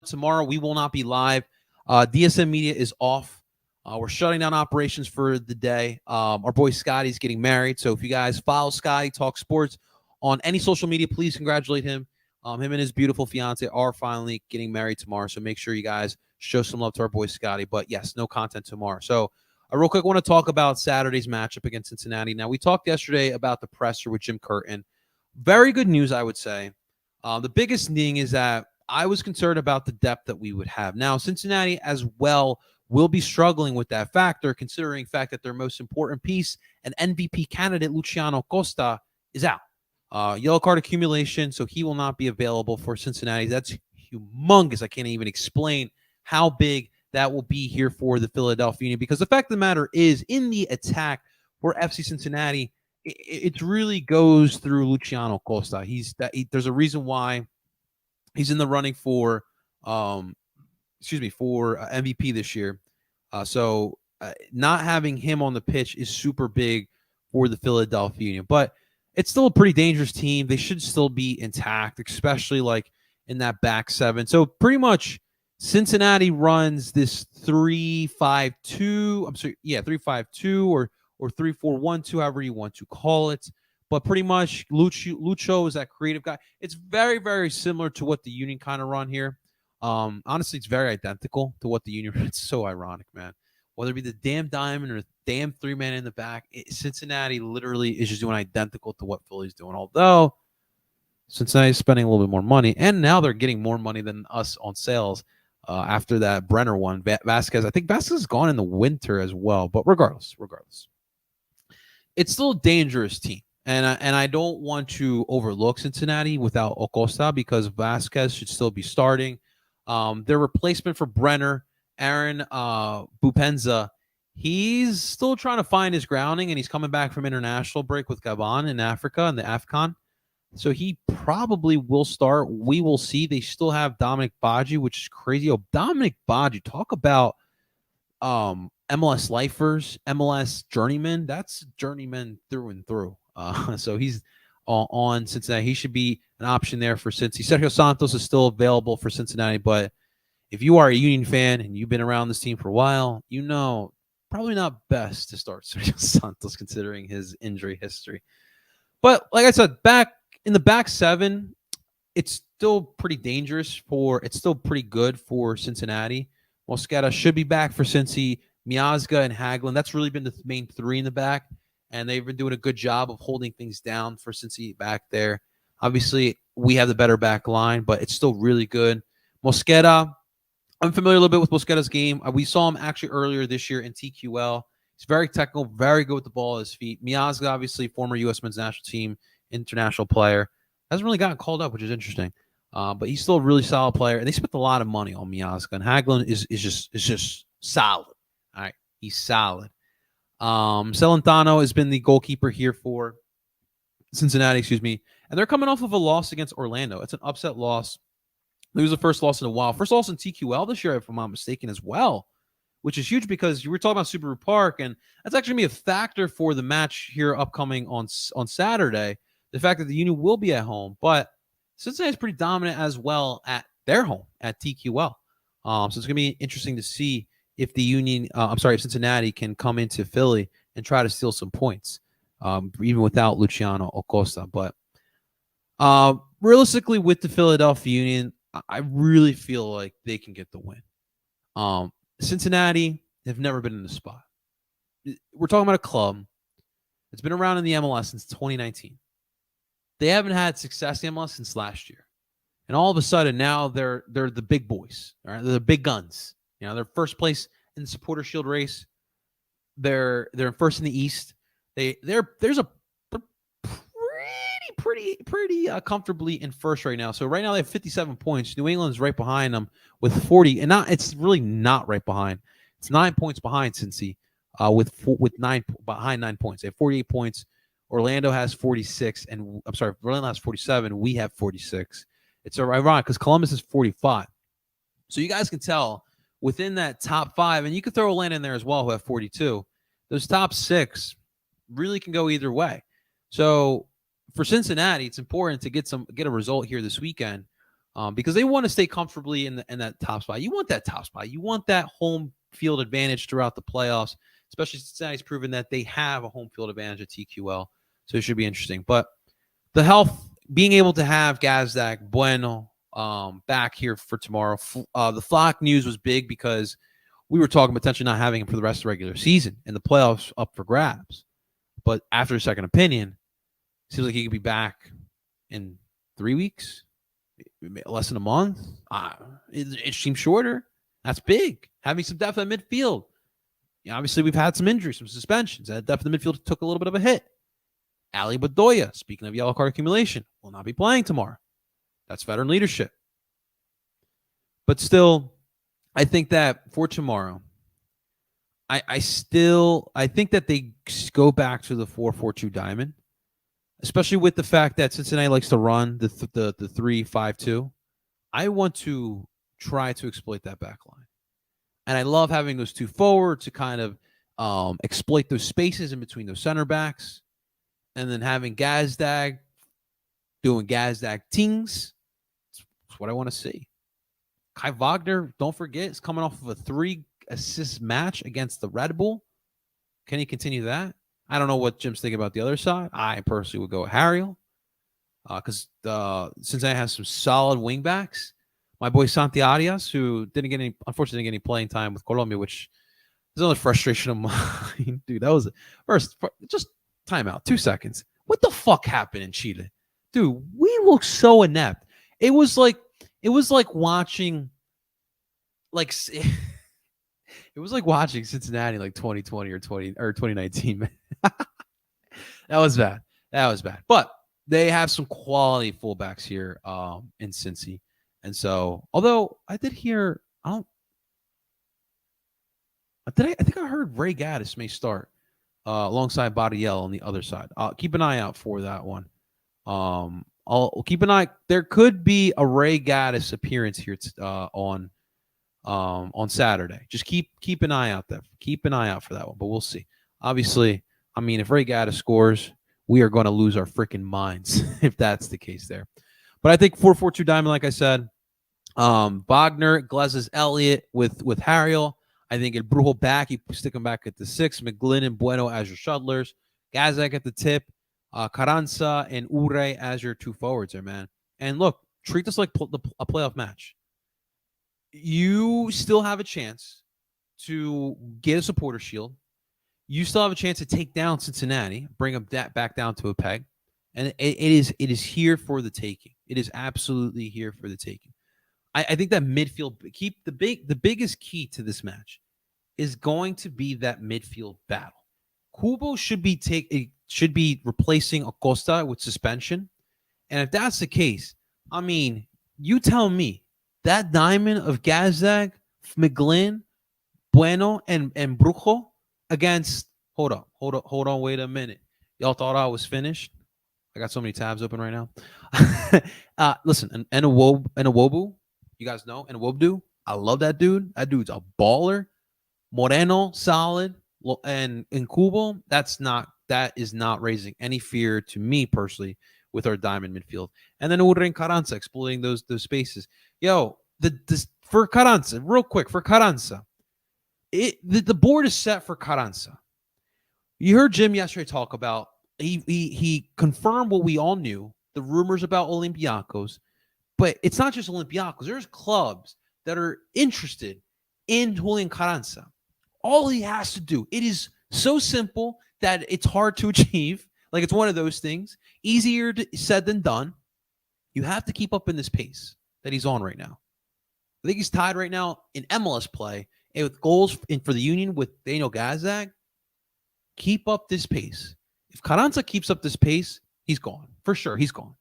tomorrow. We will not be live. DSM Media is off. We're shutting down operations for the day. Our boy Scotty's getting married. So if you guys follow Scotty, talk sports on any social media, please congratulate him. Him and his beautiful fiance are finally getting married tomorrow. So make sure you guys show some love to our boy Scotty. But yes, no content tomorrow. So real quick, I want to talk about Saturday's matchup against Cincinnati. Now, we talked yesterday about the presser with Jim Curtin. Very good news, I would say. The biggest thing is that I was concerned about the depth that we would have. Now, Cincinnati as well will be struggling with that factor, considering the fact that their most important piece, an MVP candidate, Luciano Costa, is out. Yellow card accumulation, so he will not be available for Cincinnati. That's humongous. I can't even explain how big that will be here for the Philadelphia Union, because the fact of the matter is, in the attack for FC Cincinnati, it really goes through Luciano Costa. There's a reason why he's in the running for MVP this year. So not having him on the pitch is super big for the Philadelphia Union, but it's still a pretty dangerous team. They should still be intact, especially like in that back seven. So pretty much Cincinnati runs this 3-5-2. I'm sorry, 3-5-2 or 3-4-1-2, however you want to call it. But pretty much Lucho is that creative guy. It's very, very similar to what the Union kind of run here. Honestly, it's very identical to what the Union run. It's so ironic, man. Whether it be the damn diamond or the damn three-man in the back, Cincinnati literally is just doing identical to what Philly's doing. Although Cincinnati's spending a little bit more money, and now they're getting more money than us on sales after that Brenner one. Vasquez, I think Vasquez is gone in the winter as well. But regardless, it's still a dangerous team. And I don't want to overlook Cincinnati without Acosta, because Vasquez should still be starting. Their replacement for Brenner, Aaron Bupenza, he's still trying to find his grounding, and he's coming back from international break with Gabon in Africa and the AFCON. So he probably will start. We will see. They still have Dominic Badji, which is crazy. Oh, Dominic Badji, talk about MLS lifers, MLS journeyman. That's journeyman through and through. So he's on Cincinnati. He should be an option there for Cincy. Sergio Santos is still available for Cincinnati, but if you are a Union fan and you've been around this team for a while, you know probably not best to start Sergio Santos considering his injury history. But like I said, back in the back seven, it's still pretty dangerous it's still pretty good for Cincinnati. Mosquera should be back for Cincy. Miazga and Hagelin, that's really been the main three in the back, and they've been doing a good job of holding things down for Cincy back there. Obviously, we have the better back line, but it's still really good. Mosquera, I'm familiar a little bit with Mosquera's game. We saw him actually earlier this year in TQL. He's very technical, very good with the ball at his feet. Miazga, obviously, former U.S. men's national team, international player. Hasn't really gotten called up, which is interesting. But he's still a really solid player, and they spent a lot of money on Miazga. And Hagelin is just solid. All right, he's solid. Celentano has been the goalkeeper here for Cincinnati, and they're coming off of a loss against Orlando. It's an upset loss. It was the first loss in a while. First loss in TQL this year, if I'm not mistaken, as well, which is huge because you were talking about Subaru Park, and that's actually going to be a factor for the match here upcoming on Saturday, the fact that the Union will be at home. But Cincinnati is pretty dominant as well at their home at TQL. So it's going to be interesting to see if the Union, if Cincinnati can come into Philly and try to steal some points, even without Luciano Acosta. But realistically, with the Philadelphia Union, I really feel like they can get the win. Cincinnati have never been in the spot. We're talking about a club that's been around in the MLS since 2019. They haven't had success in the MLS since last year. And all of a sudden, now they're the big boys. All right? They're the big guns. You know, they're first place in the Supporter Shield race. They're first in the East. They're pretty comfortably in first right now. So right now they have 57 points. New England's right behind them with 40, and it's really not right behind. It's 9 points behind Cincy, with 9 points. They have 48 points. Orlando has 46, and Orlando has 47. We have 46. It's ironic because Columbus is 45. So you guys can tell within that top five, and you could throw Orlando in there as well, who have 42. Those top six really can go either way. So for Cincinnati, it's important to get a result here this weekend. because they want to stay comfortably in that top spot. You want that top spot. You want that home field advantage throughout the playoffs, especially since Cincinnati's proven that they have a home field advantage at TQL. So it should be interesting. But the health, being able to have Gazdag, Bueno back here for tomorrow. The Flock news was big because we were talking potentially not having him for the rest of the regular season and the playoffs up for grabs. But after a second opinion, it seems like he could be back in 3 weeks, less than a month. It seems shorter. That's big. Having some depth at midfield. Obviously, we've had some injuries, some suspensions. That depth in the midfield took a little bit of a hit. Ali Bedoya, speaking of yellow card accumulation, will not be playing tomorrow. That's veteran leadership. But still, I think that for tomorrow, I think that they go back to the 4-4-2 diamond, especially with the fact that Cincinnati likes to run the 3-5-2. I want to try to exploit that back line. And I love having those two forwards to kind of exploit those spaces in between those center backs. And then having Gazdag doing Gazdag things. That's what I want to see. Kai Wagner, don't forget, is coming off of a 3-assist match against the Red Bull. Can he continue that? I don't know what Jim's thinking about the other side. I personally would go with Harriel because Cincinnati has some solid wingbacks. My boy Santi Arias, who unfortunately didn't get any playing time with Colombia, which is another frustration of mine. Dude, that was just timeout, 2 seconds. What the fuck happened in Chile? Dude, we look so inept. It was like watching it was like watching Cincinnati like 2020 or 2019, man. That was bad. But they have some quality fullbacks here in Cincy. And so, although I did hear, I think I heard Ray Gaddis may start alongside Badiel on the other side. Keep an eye out for that one. I'll keep an eye. There could be a Ray Gaddis appearance here on Saturday. Just keep an eye out there. Keep an eye out for that one, but we'll see. Obviously, I mean, if Ray Gaddis scores, we are going to lose our freaking minds if that's the case there. But I think 4-4-2 diamond, like I said, Wagner, Glezes, Elliott with Harriel. I think El Brujo back. You stick him back at the 6. McGlynn and Bueno as your shuttlers. Gazak at the tip. Carranza and Ure as your two forwards there, man. And look, treat this like a playoff match. You still have a chance to get a supporter shield. You still have a chance to take down Cincinnati, bring them back down to a peg. And it is here for the taking. It is absolutely here for the taking. I think that midfield, the biggest key to this match is going to be that midfield battle. Kubo should be replacing Acosta with suspension. And if that's the case, I mean, you tell me that diamond of Gazdag, McGlynn, Bueno, and Brujo against hold on, wait a minute. Y'all thought I was finished? I got so many tabs open right now. Listen, and Iwobu, you guys know, and Iwobu, I love that dude. That dude's a baller. Moreno, solid. And Kubo, that is not raising any fear to me personally with our diamond midfield. And then Ure and Carranza exploiting those spaces. Yo, for Carranza, real quick, for Carranza, the board is set for Carranza. You heard Jim yesterday talk about, he confirmed what we all knew, the rumors about Olympiacos, but it's not just Olympiacos. There's clubs that are interested in Julian Carranza. All he has to do, it is so simple that it's hard to achieve. Like, it's one of those things. Easier said than done. You have to keep up in this pace that he's on right now. I think he's tied right now in MLS play and with goals for the Union with Daniel Gazdag. Keep up this pace. If Carranza keeps up this pace, he's gone. For sure, he's gone.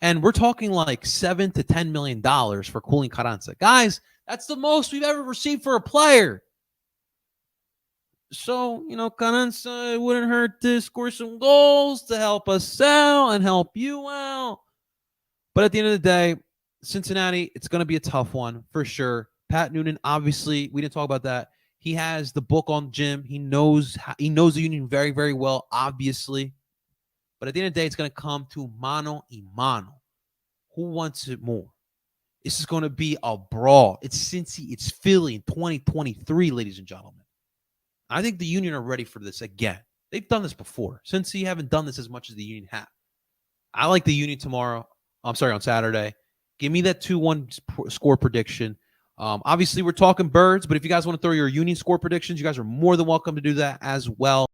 And we're talking like $7 to $10 million for Julian Carranza. Guys, that's the most we've ever received for a player. So, Carranza, it wouldn't hurt to score some goals to help us out and help you out. But at the end of the day, Cincinnati, it's going to be a tough one for sure. Pat Noonan, obviously, we didn't talk about that. He has the book on Jim. He knows the Union very, very well, obviously. But at the end of the day, it's going to come to mano y mano. Who wants it more? This is going to be a brawl. It's Cincy, it's Philly in 2023, ladies and gentlemen. I think the Union are ready for this again. They've done this before. Cincy haven't done this as much as the Union have. I like the Union tomorrow. I'm sorry, on Saturday. Give me that 2-1 score prediction. Obviously, we're talking birds, but if you guys want to throw your Union score predictions, you guys are more than welcome to do that as well.